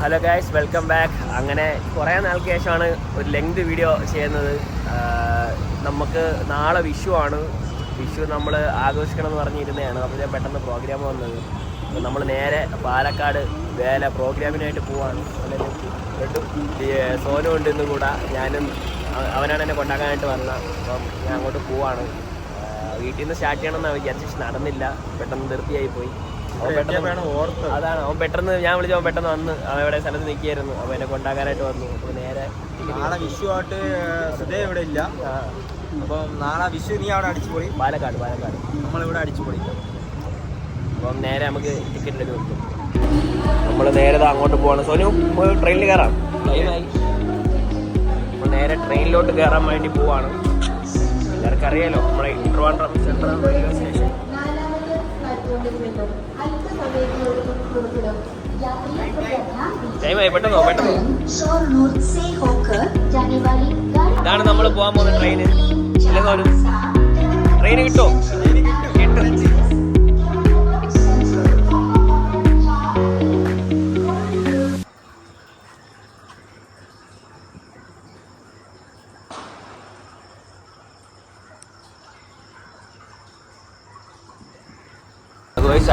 Hello guys, welcome back. അങ്ങനെ കുറേ നാൾക്ക് ശേഷമാണ് ഒരു ലെങ്ത് വീഡിയോ ചെയ്യുന്നത്. നമുക്ക് നാളെ വിഷു ആണ്. വിഷു നമ്മൾ ആഘോഷിക്കണം എന്ന് പറഞ്ഞിരുന്നതാണ്. അപ്പോൾ ഞാൻ പെട്ടെന്ന് പ്രോഗ്രാം വന്നത്. അപ്പോൾ നമ്മൾ നേരെ പാലക്കാട് വേല പ്രോഗ്രാമിനായിട്ട് പോവാണ്. സോനു ഉണ്ട് ഇന്നും കൂടെ. ഞാനും അവനാണ് എന്നെ കൊണ്ടാക്കാനായിട്ട് വന്നത്. അപ്പം ഞാൻ അങ്ങോട്ട് പോവാണ്. വീട്ടിൽ നിന്ന് സ്റ്റാർട്ട് ചെയ്യണമെന്നാണ് വിചാരിച്ചു, നടന്നില്ല. പെട്ടെന്ന് ധൃതിയായി പോയി. അതാണ് അവൻ പെട്ടെന്ന് ഞാൻ വിളിച്ചു. അവൻ പെട്ടെന്ന് വന്ന് അവൻ എവിടെ സ്ഥലത്ത് നിൽക്കുകയായിരുന്നു. അപ്പോൾ എന്നെ കൊണ്ടാക്കാനായിട്ട് വന്നു. അപ്പോൾ നേരെ നാളെ വിഷുവായിട്ട് സുധേ ഇവിടെ ഇല്ല. അപ്പം നാളെ വിഷു നീ അവിടെ അടിച്ചുപൊളി. പാലക്കാട് നമ്മളിവിടെ അടിച്ചുപൊളി. അപ്പം നേരെ നമുക്ക് ടിക്കറ്റ് എടുക്കും. നമ്മൾ നേരെ അങ്ങോട്ട് പോവാണ്. സോനു ട്രെയിനിൽ കയറാം. ടൈമായി. നമ്മൾ നേരെ ട്രെയിനിലോട്ട് കയറാൻ വേണ്ടി പോവാണ്. എല്ലാവർക്കും അറിയാലോ നമ്മുടെ ട്രിവാൻഡ്രം സെൻട്രൽ റെയിൽവേ സ്റ്റേഷൻ. ടൈമായി, പെട്ടെന്നോ. ഇതാണ് നമ്മൾ പോകാൻ പോകുന്ന ട്രെയിന്. ട്രെയിന് കിട്ടോ? കിട്ടും.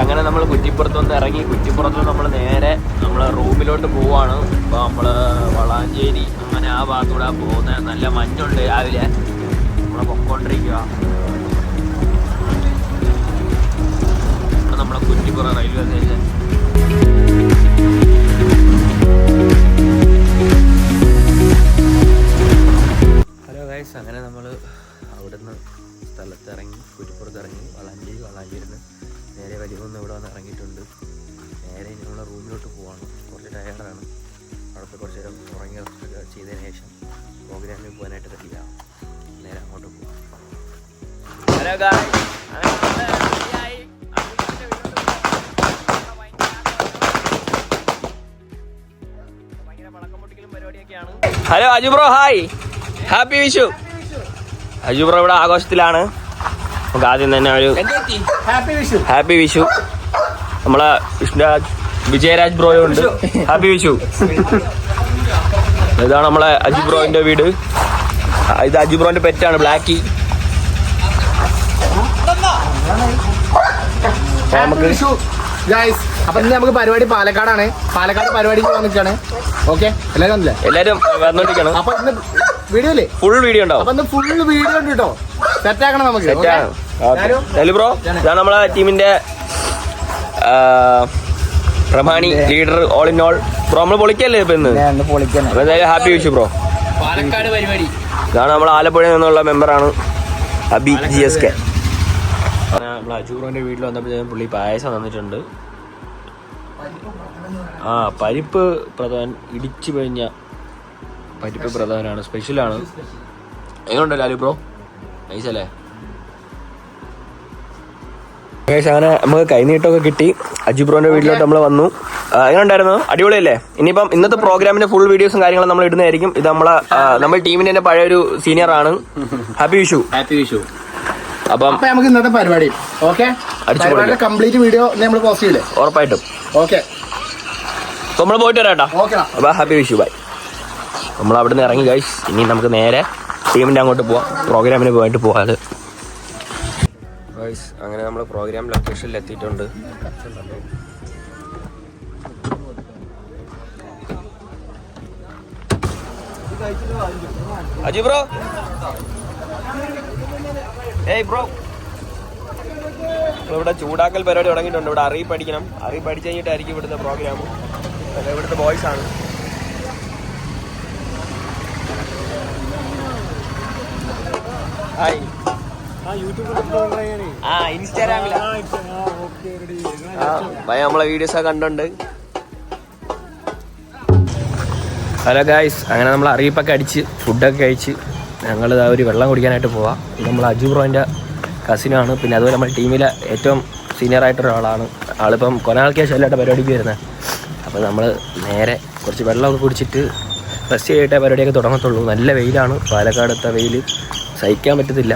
അങ്ങനെ നമ്മൾ കുറ്റിപ്പുറത്ത് വന്ന് ഇറങ്ങി. കുറ്റിപ്പുറത്ത് നമ്മൾ നേരെ നമ്മളെ റൂമിലോട്ട് പോവാണ്. അപ്പോൾ നമ്മൾ വളാഞ്ചേരി അങ്ങനെ ആ ഭാഗത്തൂടെ പോകുന്നത്. നല്ല മഞ്ഞുണ്ട് രാവിലെ. നമ്മളെ പൊക്കോണ്ടിരിക്കുക. നമ്മളെ Kuttippuram railway station. Hello guys, അങ്ങനെ നമ്മൾ അവിടുന്ന് സ്ഥലത്ത് ഇറങ്ങി, കുറ്റിപ്പുറത്ത് ഇറങ്ങി. വളാഞ്ചേരിന്ന് നേരെ വലിയൊന്ന് ഇവിടെ വന്ന് ഇറങ്ങിയിട്ടുണ്ട്. നേരെ ഇനി നമ്മളെ റൂമിലോട്ട് പോവാണ്. കുറച്ച് ടയർഡാണ്. അവിടുത്തെ കുറച്ച് നേരം ഉറങ്ങി ചെയ്തതിന് ശേഷം പ്രോഗ്രാമിൽ പോകാനായിട്ട് റെഡിയാവും. നേരെ അങ്ങോട്ട് പോകും. ഹലോ ഗായ്സ്, ഭയങ്കര പടക്കം പൊട്ടിക്കലും പരിപാടിയൊക്കെയാണ്. Hello Aju bro, hi, happy Vishu. Aju bro ഇവിടെ ആഘോഷത്തിലാണ്. നമുക്ക് ആദ്യം തന്നെ ഒരു ഹാപ്പി വിഷു. നമ്മളെ വിജയരാജ് ബ്രോയും ഉണ്ട്. ഹാപ്പി വിഷു. ഇതാണ് നമ്മളെ അജു ബ്രോന്റെ വീട്. ഇത് അജു ബ്രോന്റെ പെറ്റാണ് ബ്ലാക്കി. അപ്പൊ നമുക്ക് പരിപാടി പാലക്കാടാണ്. പാലക്കാട് പരിപാടിക്ക് വന്നിട്ടാണ്. ഓക്കെ, എല്ലാരും വന്നോണ്ടിരിക്കണം. അപ്പൊ ഇന്ന് വീഡിയോ അല്ലേ? ഫുൾ വീഡിയോ ഉണ്ടാവും. അപ്പൊ ഫുൾ വീഡിയോ ഉണ്ട് കേട്ടോ. സെറ്റ് ആക്കണം നമുക്ക്. ബ്രോ, ഇതാണ് നമ്മളെ ടീമിന്റെ പ്രമാണി, leader, all in all. Bro നമ്മൾ പൊളിക്കല്ലേ ഇപ്പൊ ഇന്ന്? എന്തായാലും ഹാപ്പി വിഷു ബ്രോ. പാലക്കാട് പരിപാടി. ഇതാണ് നമ്മൾ ആലപ്പുഴയിൽ നിന്നുള്ള മെമ്പറാണ് അബി GSK. നമ്മൾ അജൂറിന്റെ വീട്ടിൽ വന്നപ്പോഴത്തേക്കും പുള്ളി പായസം തന്നിട്ടുണ്ട്. പരിപ്പ് പ്രധാൻ, ഇടിച്ചു കഴിഞ്ഞ പരിപ്പ് പ്രധാനാണ്, സ്പെഷ്യലാണ്. എങ്ങനെയുണ്ടല്ലോ ലാലു ബ്രോ? നൈസല്ലേ? അങ്ങനെ നമുക്ക് കൈനീട്ടമൊക്കെ കിട്ടി. അജു ബ്രോന്റെ വീട്ടിലോട്ട് നമ്മൾ വന്നു. എങ്ങനെ ഉണ്ടായിരുന്നു? അടിപൊളിയല്ലേ? ഇനിയിപ്പം ഇന്നത്തെ പ്രോഗ്രാമിന്റെ ഫുൾ വീഡിയോസും കാര്യങ്ങളും നമ്മൾ ഇടുന്നതായിരിക്കും. ഇത് നമ്മുടെ ടീമിന്റെ തന്നെ പഴയൊരു സീനിയർ ആണ്. ഹാപ്പി വിഷു. അപ്പം നമുക്ക് ഇന്നത്തെ പരിപാടി കംപ്ലീറ്റ് വീഡിയോ നമ്മൾ പോസ്റ്റ് ചെയ്യില്ലേ? ഉറപ്പായിട്ടും. ഓക്കെ, നമ്മൾ പോയിട്ട് വരാം കേട്ടോ. അപ്പൊ ഹാപ്പി വിഷു, ബൈ. നമ്മൾ അവിടെ നിന്ന് ഇറങ്ങി ഗൈസ്. ഇനി നമുക്ക് നേരെ ടീമിന്റെ അങ്ങോട്ട് പോവാം. പ്രോഗ്രാമിന് പോയിട്ട് പോവാത് ഗൈസ്. അങ്ങനെ നമ്മൾ പ്രോഗ്രാം ലൊക്കേഷനിൽ എത്തിയിട്ടുണ്ട്. അജു ബ്രോ, ഏയ് ബ്രോ, ഇവിടെ ചൂടാക്കൽ പരിപാടി തുടങ്ങിയിട്ടുണ്ട്. ഇവിടെ അറിയിപ്പടിക്കണം. അറിയിപ്പടിച്ച് കഴിഞ്ഞിട്ടായിരിക്കും ഇവിടുത്തെ പ്രോഗ്രാം. ഇവിടുത്തെ ബോയ്സ് ആണ്. ഹായ്. ഇൻസ്റ്റാഗ്രാമിൽ നമ്മളെ വീഡിയോസൊക്കെ കണ്ടുണ്ട്. ഹലോ ഗായ്സ്, അങ്ങനെ നമ്മൾ അറിയിപ്പൊക്കെ അടിച്ച് ഫുഡൊക്കെ കഴിച്ച് ഞങ്ങൾ ഒരു വെള്ളം കുടിക്കാനായിട്ട് പോവാം. ഇത് നമ്മൾ അജു ബ്രോൻ്റെ കസിനാണ്. പിന്നെ അതുപോലെ നമ്മുടെ ടീമിലെ ഏറ്റവും സീനിയർ ആയിട്ടൊരാളാണ്. ആളിപ്പം കുറേ നാൾക്ക് ശേഷം എല്ലാവരുടെ പരിപാടിക്ക് വരുന്നത്. അപ്പോൾ നമ്മൾ നേരെ കുറച്ച് വെള്ളമൊക്കെ കുടിച്ചിട്ട് റെസ്റ്റ് ചെയ്തിട്ടേ പരിപാടിയൊക്കെ തുടങ്ങത്തുള്ളൂ. നല്ല വെയിലാണ്. പാലക്കാടത്തെ വെയിൽ സഹിക്കാൻ പറ്റത്തില്ല.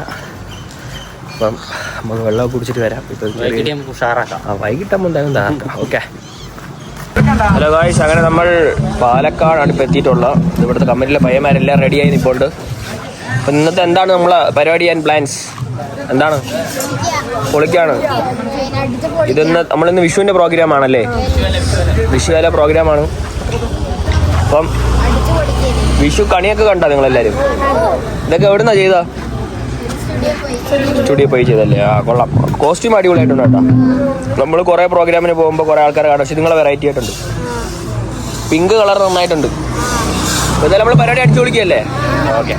അപ്പം നമുക്ക് വെള്ളമൊക്കെ കുടിച്ചിട്ട് വരാം. ഇപ്പം വൈകിട്ടാകുമ്പോൾ എന്തായാലും താക്കാം. ഓക്കെ. ഹലോ ഗായ്സ്, അങ്ങനെ നമ്മൾ പാലക്കാടാണ് ഇപ്പോൾ എത്തിയിട്ടുള്ളത്. ഇവിടുത്തെ കമ്പനിയിലെ പയ്യന്മാരെല്ലാം റെഡിയായി നിൽപ്പുണ്ട്. അപ്പം ഇന്നത്തെ എന്താണ് നമ്മളെ പരിപാടി ആൻഡ് പ്ലാൻസ്? എന്താണ്? പൊളിക്കാണ്. നമ്മളിന്ന് വിഷുവിൻ്റെ പ്രോഗ്രാമാണല്ലേ? വിഷുകാല പ്രോഗ്രാമാണ്. അപ്പം വിഷു കണിയൊക്കെ കണ്ടോ നിങ്ങളെല്ലാവരും? ഇതൊക്കെ എവിടുന്നാ ചെയ്താ? സ്റ്റുഡിയോ പോയി ചെയ്തല്ലേ? ആ കൊള്ളാം. കോസ്റ്റ്യൂം അടിപൊളിയായിട്ടുണ്ട് കേട്ടോ. നമ്മൾ കുറേ പ്രോഗ്രാമിന് പോകുമ്പോൾ കുറേ ആൾക്കാരെ കാണും. പക്ഷെ നിങ്ങളെ വെറൈറ്റി ആയിട്ടുണ്ട്. പിങ്ക് കളർ നന്നായിട്ടുണ്ട്. എന്തായാലും നമ്മൾ പരിപാടി അടിച്ചു വിളിക്കുകയല്ലേ? ഓക്കെ.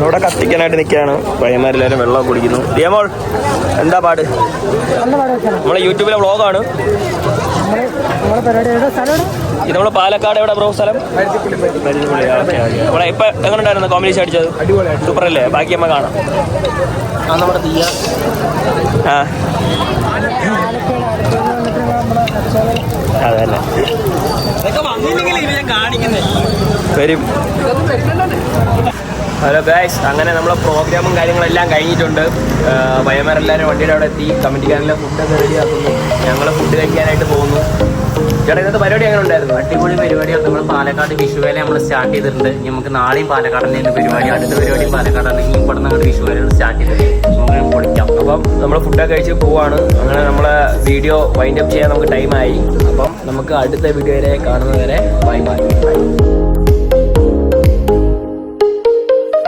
ഇവിടെ കത്തിക്കാനായിട്ട് നിൽക്കുകയാണ്. പയ്യന്മാരെല്ലാവരും വെള്ളം കുടിക്കുന്നു. ദിയമോൾ, എന്താ പാട്? നമ്മളെ യൂട്യൂബിലെ വ്ളോഗാണ്. ഇത് നമ്മളെ പാലക്കാട്. എവിടെ ബ്രോ സ്ഥലം? നമ്മളെ ഇപ്പം എങ്ങനെ ഉണ്ടായിരുന്നു കോമ്പിനേഷൻ അടിച്ചത്? സൂപ്പർ അല്ലേ? ബാക്കി അമ്മ കാണാം. നമ്മുടെ തീയ അതല്ലേ വരും. ഹലോ ഗൈസ്, അങ്ങനെ നമ്മളെ പ്രോഗ്രാമും കാര്യങ്ങളെല്ലാം കഴിഞ്ഞിട്ടുണ്ട്. പയ്യന്മാരെല്ലാവരും വണ്ടിയുടെ അവിടെ എത്തി. കമ്മിറ്റിക്കാരെല്ലാം ഫുഡൊക്കെ റെഡിയാക്കുന്നു. ഞങ്ങൾ ഫുഡ് കഴിക്കാനായിട്ട് പോകുന്നു. ചേട്ടാ, ഇന്നത്തെ പരിപാടി എങ്ങനെ ഉണ്ടായിരുന്നു? അടിപൊളി പരിപാടിയാണ്. നമ്മൾ പാലക്കാട് വിഷുവേല നമ്മൾ സ്റ്റാർട്ട് ചെയ്തിട്ടുണ്ട്. നമുക്ക് നാളെയും പാലക്കാട് തന്നെ പരിപാടി. അടുത്ത പരിപാടിയും പാലക്കാടാണ്. ഇനി ഇവിടെ നിന്ന് വിഷുവേല സ്റ്റാർട്ട് ചെയ്തിട്ടുണ്ട്. നമുക്ക് പൊളിക്കാം. അപ്പം നമ്മൾ ഫുഡൊക്കെ കഴിച്ച് പോവാണ്. അങ്ങനെ നമ്മളെ വീഡിയോ വൈൻഡ് അപ്പ് ചെയ്യാൻ നമുക്ക് ടൈമായി. അപ്പം നമുക്ക് അടുത്ത വീഡിയോ വരെ കാണുന്നവരെ ബൈ ബൈ.